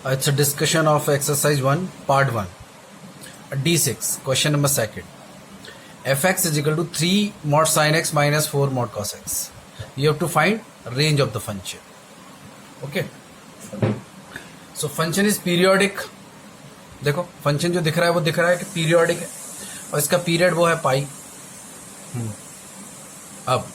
It's a discussion of exercise 1, part 1. D6, question number 2nd. Fx is equal to 3 mod sin x minus 4 mod cos x. You have to find range of the function. Okay. So function is periodic. देखो function जो दिख रहा है वो दिख रहा है कि पीरियोडिक है और इसका पीरियड वो है पाई. अब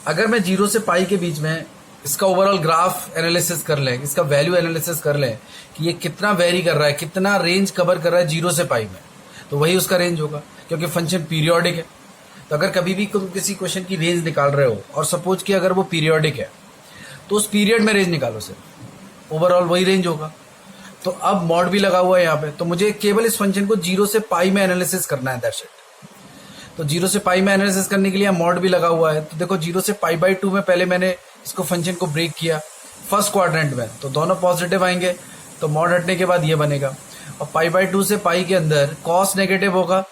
अगर मैं 0 से पाई के बीच में इसका ओवरऑल ग्राफ एनालिसिस कर लें, इसका वैल्यू एनालिसिस कर लें कि ये कितना वेरी कर रहा है, कितना रेंज कवर कर रहा है 0 से पाई में, तो वही उसका रेंज होगा क्योंकि फंक्शन पीरियोडिक है. तो अगर कभी भी तुम किसी क्वेश्चन की रेंज निकाल रहे हो और सपोज कि अगर वो पीरियोडिक है तो उस पीरियड में रेंज निकालो, सिर्फ ओवरऑल वही रेंज होगा. तो अब मॉड भी लगा हुआ है यहाँ पे, तो मुझे केवल इस फंक्शन को 0 से पाई में एनालिसिस करना है, दैट्स इट. तो 0 से पाई में एनालिसिस करने के लिए मॉड भी लगा हुआ है. तो देखो 0 से पाई बाई 2 में पहले मैंने इसको फंक्शन को ब्रेक किया फर्स्ट क्वाड्रेंट में, तो दोनों पॉजिटिव आएंगे, तो मॉड हटने के बाद ये बनेगा. और पाई बाई 2 से पाई के अंदर कॉस नेगेटिव होगा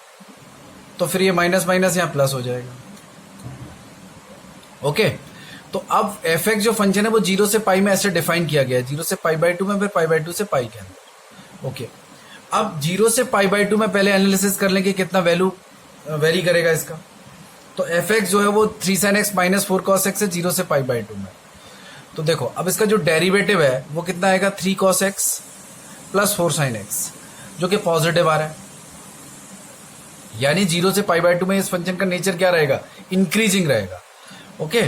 तो फिर ये माइनस माइनस यहाँ प्लस हो जाएगा. ओके. तो अब एफ एक्स जो फंक्शन है वो 0 से पाई में ऐसे डिफाइन किया गया है, 0 से पाई बाई 2 में, फिर पाई बाई 2 से पाई के अंदर. ओके. अब 0 से पाई बाई 2 में पहले एनालिसिस कर लेंगे कितना वैल्यू वेरी करेगा इसका. तो एफ एक्स जो है वो 3 sin x minus 4 cos x है 0 से पाई बाई 2 में. तो देखो अब इसका जो डेरिवेटिव है वो कितना आएगा 3 cos x plus 4 sin x, जो कि पॉजिटिव आ रहा है. यानी 0 से पाई बाई 2 में इस फंक्शन का नेचर क्या रहेगा, इंक्रीजिंग रहेगा. ओके.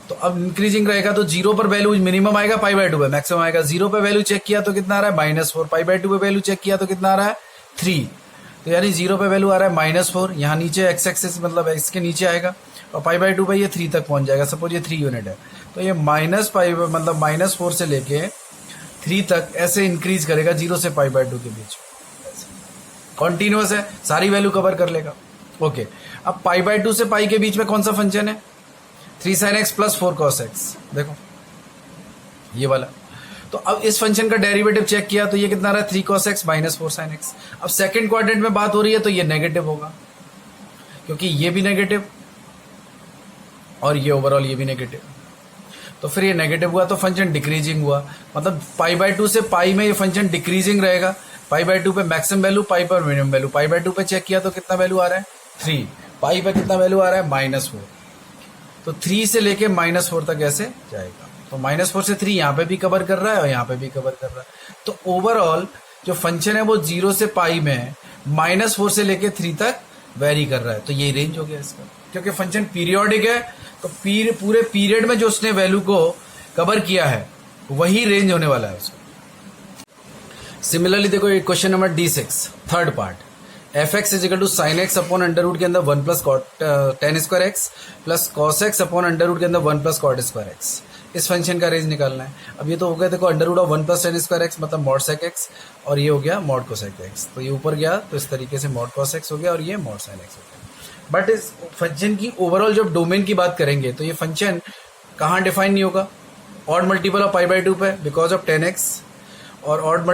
तो अब इंक्रीजिंग रहेगा तो 0 पर वैल्यू मिनिमम आएगा, पाई बाई 2 पे मैक्सिमम आएगा. 0 पे वैल्यू चेक किया तो कितना आ रहा है -4, पाई बाई 2 पे वैल्यू चेक किया तो कितना आ रहा है 3. तो यानी 0 पे वैल्यू आ रहा है -4, यहाँ नीचे एक्स एक्सिस मतलब इसके नीचे आएगा, और पाई बाई 2 पे ये 3 तक पहुंच जाएगा. सपोज ये 3 यूनिट है तो ये -पाई मतलब -4 से लेके 3 तक ऐसे इंक्रीज करेगा 0 से पाई बाई 2 के बीच. कॉन्टिन्यूअस है, सारी वैल्यू कवर कर लेगा. ओके. अब पाई बाई 2 से पाई के बीच में कौन सा फंक्शन है 3 sin x plus 4 cos x. देखो ये वाला. तो अब इस फंक्शन का डेरिवेटिव चेक किया तो ये कितना रहा है 3 cos x minus 4 sin x. अब सेकंड क्वाड्रेंट में बात हो रही है तो ये नेगेटिव होगा क्योंकि ये भी नेगेटिव और ये ओवरऑल ये भी नेगेटिव. तो फिर ये नेगेटिव हुआ तो फंक्शन डिक्रीजिंग हुआ, मतलब पाई बाई 2 से पाई में ये फंक्शन डिक्रीजिंग रहेगा. पाई बाई 2 पे मैक्सिमम वैल्यू, पाई पर मिनिमम वैल्यू. पाई बाई 2 पे चेक किया तो कितना वैल्यू आ रहा है 3, पाई पे कितना वैल्यू आ रहा है -4. तो 3 से लेके -4 तक ऐसे जाएगा. तो -4 से 3 यहाँ पे भी कवर कर रहा है और यहाँ पे भी कवर कर रहा है. तो ओवरऑल जो फंक्शन है वो 0 से पाई में -4 से लेके 3 तक वेरी कर रहा है. तो यही रेंज हो गया इसका, क्योंकि फंक्शन पीरियोडिक है तो पूरे पीरियड में जो उसने वैल्यू को कवर किया है वही रेंज होने वाला है उसका. सिमिलरली देखो question number D6 third part. F x is equal to sine x upon under root के अंदर 1 plus tan square x plus cos x upon under root के अंदर 1 प्लस कॉट स्क्वायर एक्स. इस फंक्शन का range निकालना है. अब ये तो हो गया देखो under root of 1 plus tan square x मतलब मॉड सेक एक्स, और ये हो गया मॉड कोसेक एक्स. तो ये ऊपर गया तो इस तरीके से मॉड कॉस एक्स हो गया और ये मॉड साइन एक्स हो गया. बट इस फंक्शन की ओवरऑल जब डोमेन की बात करेंगे तो ये फंक्शन कहाँ डिफाइन नहीं होगा, odd multiple of pi by 2 पे बिकॉज ऑफ tan x, और odd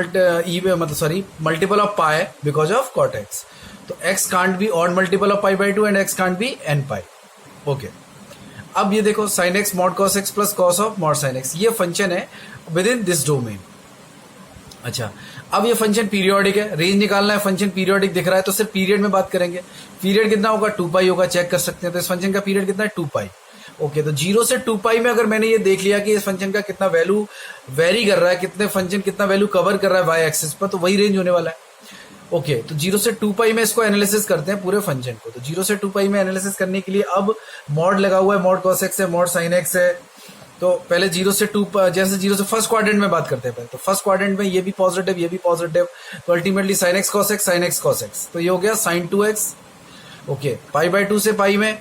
multiple of pi because of cot x. तो x can't be odd multiple of pi by 2 and x can't be n pi. Okay. अब ये देखो sin x mod cos x plus cos of mod sin x, ये function है within this domain. अच्छा. अब ये function periodic है, range निकालना है. फंक्शन पीरियोडिक दिख रहा है तो सिर्फ पीरियड में बात करेंगे. पीरियड कितना होगा 2 पाई होगा, चेक कर सकते हैं. तो इस फंक्शन का पीरियड कितना है 2 पाई. ओके. तो 0 से 2 पाई में अगर मैंने ये देख लिया कि इस फंक्शन का कितना वैल्यू वेरी कर रहा है, कितने फंक्शन कितना वैल्यू कवर कर रहा है वाई एक्सिस पर, तो वही रेंज होने वाला है. ओके. तो 0 से 2 पाई में इसको एनालिसिस करते हैं पूरे फंक्शन को. तो 0 से 2 पाई में एनालिसिस करने के लिए अब मॉड लगा हुआ है, मॉड cos x है, मॉड sin x है. तो पहले 0 से 2 जैसे 0 से फर्स्ट क्वाड्रेंट में बात करते हैं पहले. तो फर्स्ट क्वाड्रेंट में ये भी पॉजिटिव ये भी पॉजिटिव, तो ultimately sin x cos x sin x cos x. तो ये हो गया sin 2x. Okay. Pi by 2 से पाई में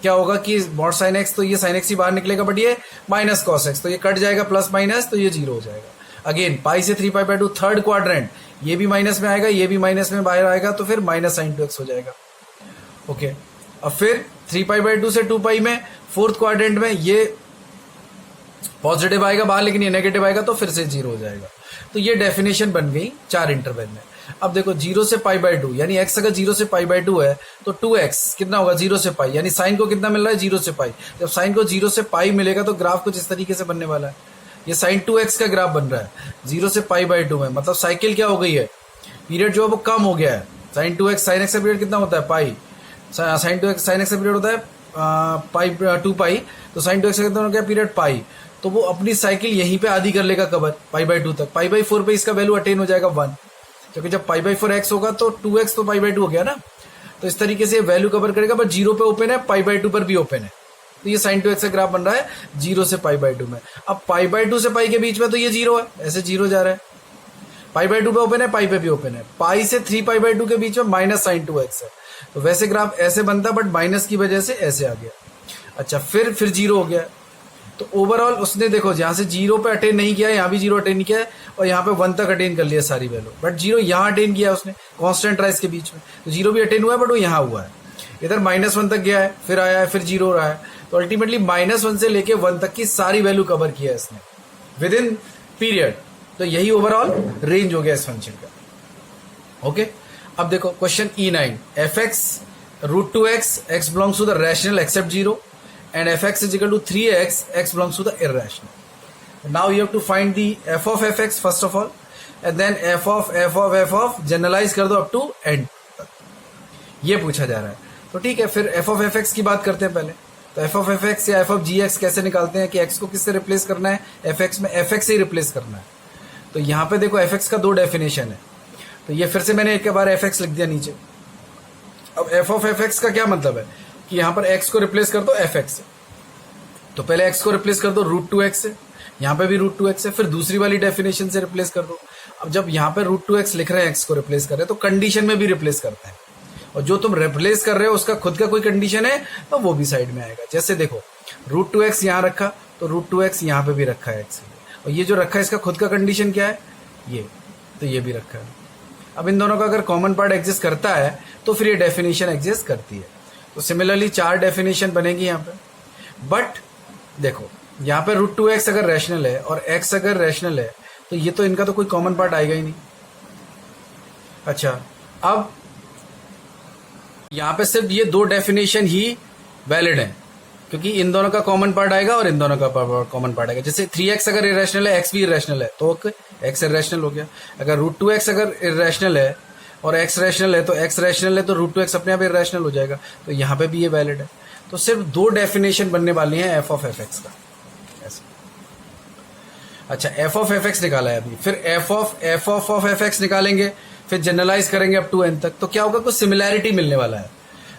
क्या होगा कि मॉड sin x, तो ये sin x ही बाहर निकलेगा बट ये माइनस cos x, तो ये कट जाएगा प्लस माइनस, तो ये 0 हो जाएगा. अगेन पाई से 3 पाई बाई 2 थर्ड क्वाड्रेंट, ये भी माइनस में आएगा ये भी माइनस में बाहर आएगा, तो फिर माइनस sin 2x हो जाएगा. ओके. अब फिर 3 पाई बाई 2 से 2 पाई में फोर्थ क्वाड्रेंट में ये पॉजिटिव आएगा बाहर लेकिन ये नेगेटिव आएगा तो फिर से 0 हो जाएगा. तो ये डेफिनेशन बन गई 4 इंटरवल में. अब देखो 0 से पाई बाई 2 यानी x अगर 0 से पाई बाई 2 है तो 2x कितना होगा 0 से पाई, यानी साइन को कितना मिल रहा है 0 से पाई. जब साइन को 0 से पाई मिलेगा तो ग्राफ कुछ इस तरीके से बनने वाला है. ये साइन 2x का ग्राफ बन रहा है 0 से पाई बाई 2 में, मतलब साइकिल क्या हो गई है, पीरियड जो है वो कम हो गया है। साइन 2x साइन एक्स का पीरियड कितना होता है पाई, साइन 2x साइन एक्स का पीरियड होता है पाई 2 पाई, तो साइन 2x का कितना हो गया पीरियड पाई, तो वो अपनी साइकिल यहीं पे आधी कर लेगा कवर पाई बाई 2 तक। पाई बाई 4 पे इसका वैल्यू अटेन हो जाएगा 1, क्योंकि जब पाई बाई 4 x होगा तो 2x तो पाई बाई 2 हो गया ना, तो इस तरीके से वैल्यू कवर करेगा, बट 0 पे ओपन है, पाई बाई 2 पर भी ओपन है। तो ये साइन 2x का ग्राफ बन रहा है 0 से पाई बाई 2 में। अब पाई बाई 2 से पाई के बीच में तो ये 0 है, ऐसे 0 जा रहा है, पाई बाई 2 पे ओपन है, पाई पे भी ओपन है। पाई से 3 पाई बाई 2 के बीच में माइनस साइन 2x है, तो वैसे ग्राफ ऐसे बनता है, बट माइनस की वजह से ऐसे आ गया। अच्छा, फिर 0 हो गया, तो ओवरऑल उसने देखो जहां से 0 पे अटेन नहीं किया, यहाँ भी 0 अटेन किया है, और यहाँ पे 1 तक अटेन कर लिया सारी वैल्यू, बट 0 यहाँ अटेन किया उसने, कांस्टेंट रहा इसके बीच में, तो 0 भी अटेन हुआ है, बट वो यहाँ हुआ है। इधर -1 तक गया है, फिर आया है, फिर 0 रहा है, तो अल्टीमेटली -1 से लेके 1 तक की सारी वैल्यू कवर किया है इसने विद इन पीरियड। तो यही ओवरऑल रेंज हो गया इस फंक्शन का। ओके, अब देखो question E9, fx √2x x belongs to the rational except 0 and fx is equal to 3x x belongs to the irrational. Now you have to find the f of fx first of all, and then f of generalise कर दो up to n तक, ये पूछा जा रहा है। तो ठीक है, फिर f of fx की बात करते हैं पहले। तो f of fx या f of gx कैसे निकालते हैं कि x को किससे रिप्लेस करना है, fx में fx से ही रिप्लेस करना है। तो यहाँ पे देखो fx का 2 डेफिनेशन है, तो ये फिर से मैंने एक बार fx लिख दिया नीचे। अब f of fx का क्या मतलब है कि यहाँ पर x को रिप्लेस कर दो fx से, तो पहले x को रिप्लेस कर दो √2x से, यहाँ पे भी √2x से, फिर दूसरी वाली डेफिनेशन से रिप्लेस कर दो। अब जब यहाँ पे √2x लिख रहे हैं, x को रिप्लेस कर रहे हैं, तो कंडीशन में भी रिप्लेस करते हैं, और जो तुम रिप्लेस कर रहे हो उसका खुद का कोई कंडीशन है तो वो भी साइड में आएगा। जैसे देखो √2x यहाँ रखा, तो √2x यहाँ पे भी रखा है x, और ये जो रखा है इसका खुद का कंडीशन क्या है, ये, तो ये भी रखा है। अब इन दोनों का अगर कॉमन पार्ट एग्जिस्ट करता है तो फिर ये डेफिनेशन एग्जिस्ट करती है। तो सिमिलरली 4 डेफिनेशन बनेगी यहाँ पे, बट देखो यहाँ पे √2x अगर रैशनल है और x अगर रैशनल है, तो ये तो इनका तो कोई कॉमन पार्ट आएगा ही नहीं। अच्छा, अब यहाँ पे सिर्फ ये 2 डेफिनेशन ही वैलिड है, क्योंकि इन दोनों का कॉमन पार्ट आएगा और इन दोनों का कॉमन पार्ट आएगा। जैसे 3x अगर इरेशनल है, x भी इरेशनल है, तो x इरेशनल हो गया। अगर √2x अगर इरेशनल है और x रैशनल है, तो x रैशनल है, तो √2x अपने आप इरेशनल हो जाएगा, तो यहाँ पे भी ये वैलिड है। तो सिर्फ 2 डेफिनेशन बनने वाली हैं f of fx का, ऐसे। अच्छा, f of fx निकाला है अभी, फिर f of fx निकालेंगे, फिर जनरलाइज करेंगे अप टू n तक, तो क्या होगा, कुछ सिमिलैरिटी मिलने वाला है।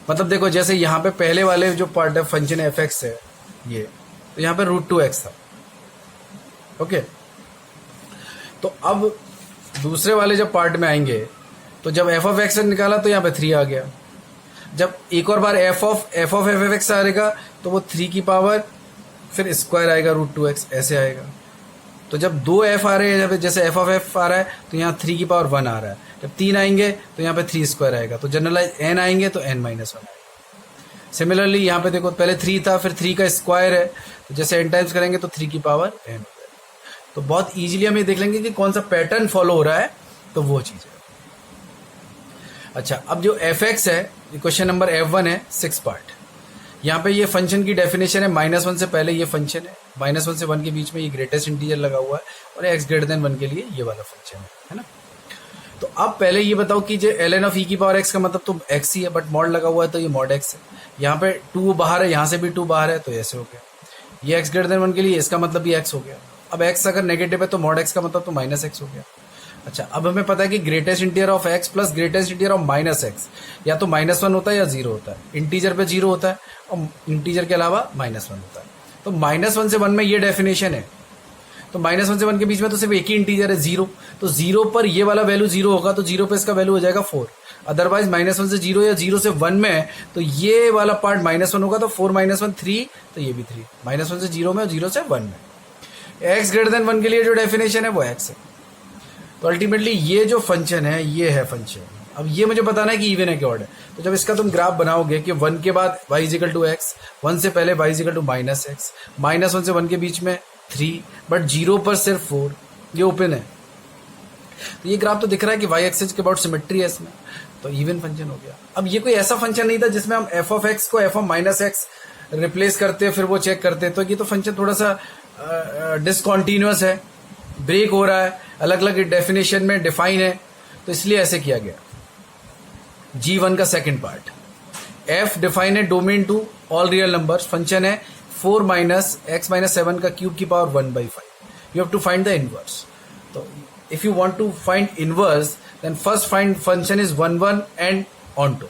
मतलब देखो जैसे यहाँ पे पहले वाले जो पार्ट ऑफ फंक्शन fx है ये, तो यहाँ पे √2x था, ओके। तो अब दूसरे वाले जब पार्ट में आएंगे, तो जब f of x निकाला तो यहाँ पे 3 आ गया। जब एक और बार f of fx आएगा तो वो 3 की पावर फिर स्क्वायर आएगा √2x, ऐसे आएगा। तो जब 2 f आ रहे हैं, जैसे f of f आ रहा है तो यहाँ 3 की पावर 1 आ रहा है। जब 3 आएंगे तो यहाँ पे 3 स्क्वायर आएगा, तो जनरलाइज n आएंगे तो n-1 आएगा। सिमिलरली यहाँ पे देखो पहले 3 था, फिर 3 का स्क्वायर है, तो जैसे n टाइम्स करेंगे तो 3 की पावर n हो जाएगा। तो बहुत ईजिली हम ये देख लेंगे कि कौन सा पैटर्न फॉलो हो रहा है, तो वो चीज़ है। अच्छा, अब जो fx है, क्वेश्चन नंबर F1 है 6 पार्ट। यहाँ पे ये फंक्शन की डेफिनेशन है, -1 से पहले ये फंक्शन है, -1 से 1 के बीच में ये ग्रेटेस्ट इंटीजर लगा हुआ है, और x ग्रेटर देन 1 के लिए ये वाला फंक्शन है ना। तो अब पहले ये बताओ कि जो ln ऑफ e की पावर x का मतलब तो x ही है, बट मॉड लगा हुआ है तो ये मॉड x है। यहाँ पे 2 बाहर है, यहाँ से भी 2 बाहर है, तो ऐसे हो गया। ये x ग्रेटर देन 1 के लिए, इसका मतलब भी x हो गया। अब x अगर नेगेटिव है तो मॉड x का मतलब तो -x हो गया। अच्छा, अब हमें पता है कि greatest integer of x plus greatest integer of -x या तो -1 होता है या 0 होता है। इंटीजर पे 0 होता है और इंटीजर के अलावा -1 होता है। तो -1 से 1 में ये डेफिनेशन है, तो -1 से 1 के बीच में तो सिर्फ एक ही इंटीजर है 0, तो 0 पर ये वाला वैल्यू 0 होगा, तो 0 पे इसका वैल्यू हो जाएगा 4। अदरवाइज -1 से 0 या 0 से 1 में है, तो ये वाला पार्ट -1 होगा, तो 4 - 1 3, तो ये भी 3। -1 से 0 में और 0 से 1 में। x ग्रेटर देन 1 के लिए जो डेफिनेशन है वो x है। तो अल्टीमेटली ये जो फंक्शन है ये है फंक्शन। अब ये मुझे बताना है कि इवन है कि ऑड है। तो जब इसका तुम ग्राफ बनाओगे कि 1 के बाद y = x, 1 से पहले y = -x, -1 से 1 के बीच में 3, बट 0 पर सिर्फ 4, ये ओपन है। तो ये ग्राफ तो दिख रहा है कि y एक्सिस के अबाउट सिमेट्री है इसमें, तो इवन फंक्शन हो गया। अब ये कोई ऐसा फंक्शन नहीं था जिसमें हम f of x को f of -x रिप्लेस करते फिर वो चेक करते, तो ये तो फंक्शन थोड़ा सा डिसकॉन्टिन्यूअस है, ब्रेक हो रहा है, अलग अलग डेफिनेशन में डिफाइन है, तो इसलिए ऐसे किया गया। G1 का सेकंड पार्ट, f डिफाइन है domain to all real numbers, function है 4 माइनस एक्स माइनस 7 का क्यूब की power 1/5। You have to find the inverse. तो if you want to find inverse then first find function is 1 1 and onto.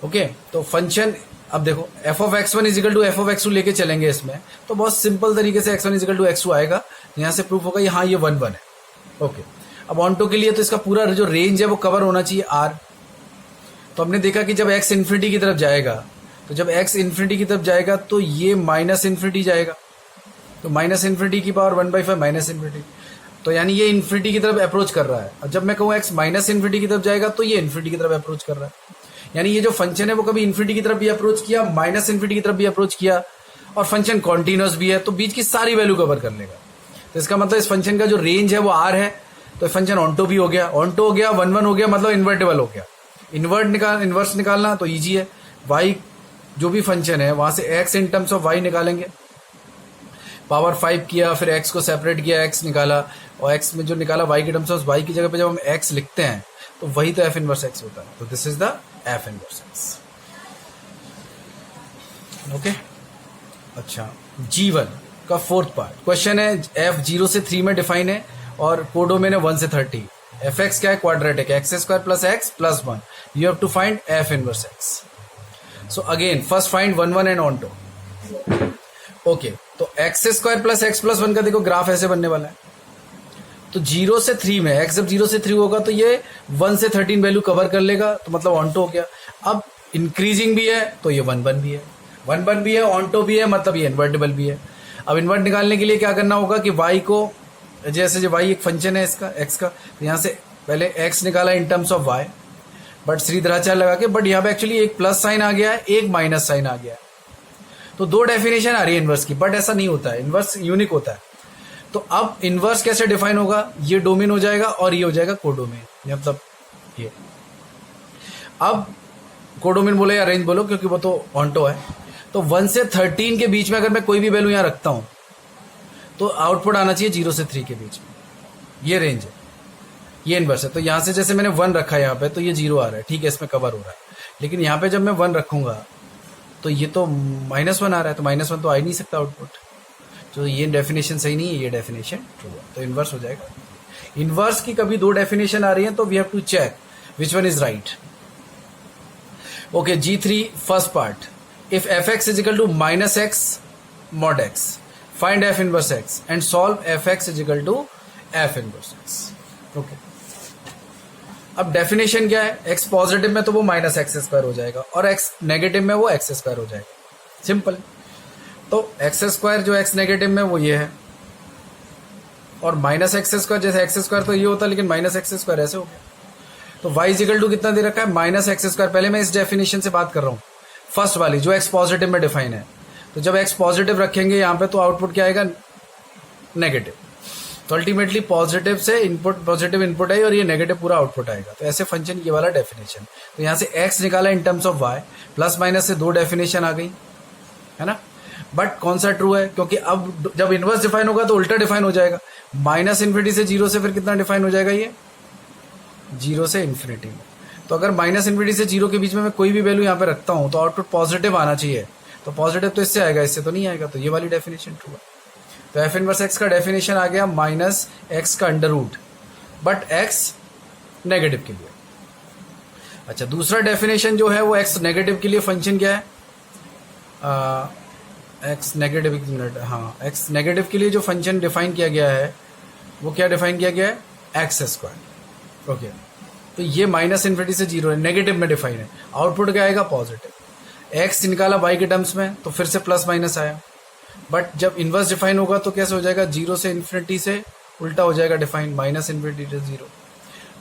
Okay, तो function अब देखो f of x1 is equal to f of x2 लेके चलेंगे इसमें, तो बहुत simple तरीके से x1 इजिकल टू x2 आएगा, यहां से प्रूफ होगा ये हाँ ये 1 1 है। ओके, अब ऑन टू के लिए तो इसका पूरा जो रेंज है वो कवर होना चाहिए r। तो हमने देखा कि जब x इन्फिनिटी की तरफ जाएगा, तो जब x इन्फिनिटी की तरफ जाएगा तो ये माइनस इन्फिनिटी जाएगा, तो माइनस इन्फिनिटी की पावर 1/5 माइनस इन्फिनिटी, तो यानी ये इन्फिनिटी की तरफ अप्रोच कर रहा है। और जब मैं कहूँ x माइनस इन्फिनिटी की तरफ जाएगा तो ये इन्फिनिटी की तरफ अप्रोच कर रहा है, यानी ये जो फंक्शन है वो कभी इन्फिनिटी की तरफ भी अप्रोच किया, माइनस इन्फिनिटी की तरफ भी अप्रोच किया, और फंक्शन कॉन्टिन्यूअस भी है, तो बीच की सारी वैल्यू कवर कर लेगा। तो इसका मतलब इस फंक्शन का जो रेंज है वो r है, तो फंक्शन ऑनटो भी हो गया, ऑनटो हो गया, 1 1 हो गया, मतलब इन्वर्टेबल हो गया। इन्वर्स निकालना तो ईजी है, y जो भी फंक्शन है वहां से x in terms of y निकालेंगे, पावर 5 किया, फिर x को सेपरेट किया, x निकाला, और x में जो निकाला y के टर्म्स ऑफ y की जगह पे जब हम x लिखते हैं तो वही तो f इनवर्स x होता है। तो this is the f inverse x। Okay, अच्छा G1 का फोर्थ पार्ट क्वेश्चन है, f 0 से 3 में डिफाइन है और कोडोमेन है 1 से 30। fx क्या है, quadratic, x square plus x plus 1। You have to find f inverse x। So again first find 1 1 and onto. Okay, तो x square plus x plus 1 का देखो ग्राफ ऐसे बनने वाला है। तो 0 से 3 में x जब 0 से 3 होगा तो ये 1 से 13 वैल्यू कवर कर लेगा, तो मतलब ऑन टू हो गया। अब इंक्रीजिंग भी है तो ये 1 1 भी है, 1 1 भी है, ऑन टू भी है, मतलब ये इन्वर्टेबल भी है। अब इन्वर्ट निकालने के लिए क्या करना होगा कि y को, जैसे जो y एक फंक्शन है इसका x का, तो यहाँ से पहले x निकाला इन terms of y, but Shridharacharya लगा के, बट यहाँ पे एक्चुअली एक प्लस साइन आ गया है, एक माइनस साइन आ गया है, तो दो डेफिनेशन आ रही है इनवर्स की, बट ऐसा नहीं होता है, इनवर्स यूनिक होता है। तो अब इनवर्स कैसे डिफाइन होगा, ये डोमेन हो जाएगा और ये हो जाएगा कोडोमेन, मतलब ये। अब कोडोमेन बोलो या रेंज बोलो, क्योंकि वो तो ऑन्टो है। तो 1 से 13 के बीच में अगर मैं कोई भी वैल्यू यहां रखता हूं तो आउटपुट आना चाहिए 0 से 3 के बीच में, ये रेंज है, ये इनवर्स है। तो यहां से जैसे मैंने 1 रखा है यहाँ पे, तो ये 0 आ रहा है, ठीक है, इसमें कवर हो रहा है। लेकिन यहाँ पे जब मैं 1 रखूंगा तो ये तो -1 आ रहा है, तो -1 तो आ ही नहीं सकता आउटपुट, तो ये डेफिनेशन सही नहीं है, ये डेफिनेशन ट्रू है, तो इनवर्स हो जाएगा। इनवर्स की कभी दो डेफिनेशन आ रही है तो we have to check which one is right. Okay, G3 first part, if fx is equal to -x mod x, find f inverse x and solve fx is equal to f inverse x। Okay, अब definition क्या है, x positive में तो वो -x² हो जाएगा और x negative में वो x² हो जाएगा, सिंपल। तो x² जो x नेगेटिव में वो ये है, और -x², जैसे x² तो ये होता है, लेकिन -x² ऐसे हो गया। तो y इक्वल टू कितना दे रखा है, -x²। पहले मैं इस डेफिनेशन से बात कर रहा हूं, फर्स्ट वाली जो x पॉजिटिव में डिफाइन है। तो जब x पॉजिटिव रखेंगे यहाँ पे तो आउटपुट क्या आएगा, नेगेटिव। तो अल्टीमेटली पॉजिटिव से इनपुट, पॉजिटिव इनपुट है और ये नेगेटिव पूरा आउटपुट आएगा। तो ऐसे फंक्शन, ये वाला डेफिनेशन। तो यहाँ से x निकाला इन terms of y, plus minus से दो डेफिनेशन आ गई, है ना। बट कौन सा ट्रू है, क्योंकि अब जब इनवर्स डिफाइन होगा तो उल्टा डिफाइन हो जाएगा। -इन्फिनिटी से 0 से फिर कितना डिफाइन हो जाएगा, ये 0 से इन्फिनिटी में। तो अगर -इन्फिनिटी से 0 के बीच में मैं कोई भी वैल्यू यहाँ पे रखता हूँ तो आउटपुट पॉजिटिव आना चाहिए। तो पॉजिटिव तो इससे आएगा, इससे तो नहीं आएगा, तो ये वाली डेफिनेशन ट्रू है। तो f इनवर्स x का डेफिनेशन आ गया -x का under root, but x negative के लिए। अच्छा, दूसरा डेफिनेशन जो है वो x नेगेटिव के लिए फंक्शन क्या है, x नेगेटिव, हाँ, x नेगेटिव के लिए जो फंक्शन डिफाइन किया गया है वो क्या डिफाइन किया गया है, x²। ओके, तो ये -इन्फिनिटी से 0 है, नेगेटिव में डिफाइन है, आउटपुट क्या आएगा, पॉजिटिव। x निकाला y के टर्म्स में तो फिर से प्लस माइनस आया, बट जब इनवर्स डिफाइन होगा तो कैसे हो जाएगा, 0 से इन्फिनिटी से उल्टा हो जाएगा डिफाइन, -इन्फिनिटी से 0।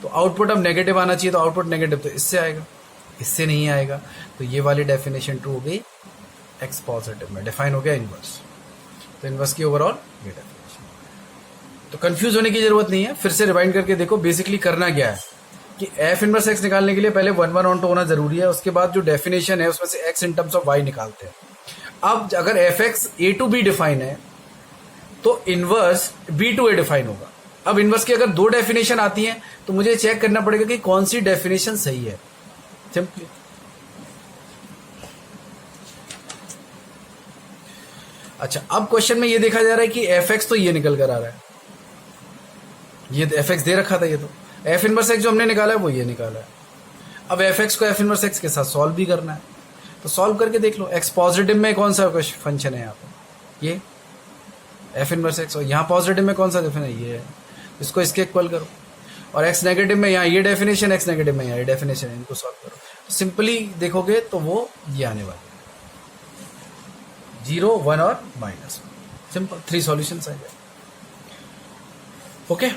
तो आउटपुट अब नेगेटिव आना चाहिए, तो आउटपुट नेगेटिव, तो इससे आएगा, इससे नहीं आएगा। तो ये वाली डेफिनेशन ट्रू हो गई, x पॉजिटिव में डिफाइन हो गया इनवर्स। तो इनवर्स की ओवरऑल ये डेफिनेशन। तो कंफ्यूज होने की जरूरत नहीं है, फिर से रिवाइंड करके देखो। बेसिकली करना क्या है कि f इनवर्स x निकालने के लिए पहले 1 1 ऑन टू होना जरूरी है, उसके बाद जो डेफिनेशन है उसमें से x in terms of y निकालते हैं। अब अगर fx a to b define है तो inverse B to A define होगा। अब इनवर्स की अगर दो डेफिनेशन आती हैं तो मुझे चेक करना पड़ेगा कि कौन सी डेफिनेशन सही है, सिंपली। अच्छा, अब क्वेश्चन में ये देखा जा रहा है कि एफ एक्स तो ये निकल कर आ रहा है, ये एफ एक्स दे रखा था, ये तो एफ इनवर्स एक्स जो हमने निकाला है वो ये निकाला है। अब एफ एक्स को एफ इनवर्स एक्स के साथ सॉल्व भी करना है, तो सॉल्व करके देख लो एक्स पॉजिटिव में कौन सा फंक्शन है यहाँ पे, ये एफ इनवर्स एक्स, और यहाँ पॉजिटिव में कौन सा डेफिनेशन है, ये है, इसको इसके इक्वल करो। और एक्स नेगेटिव में यहाँ ये डेफिनेशन, एक्स नेगेटिव में यहाँ ये डेफिनेशन है, इनको सॉल्व करो। तो सिंपली देखोगे तो वो ये आने वाला है 0, 1 और -1, सिंपल 3 सॉल्यूशंस आ गए। ओके।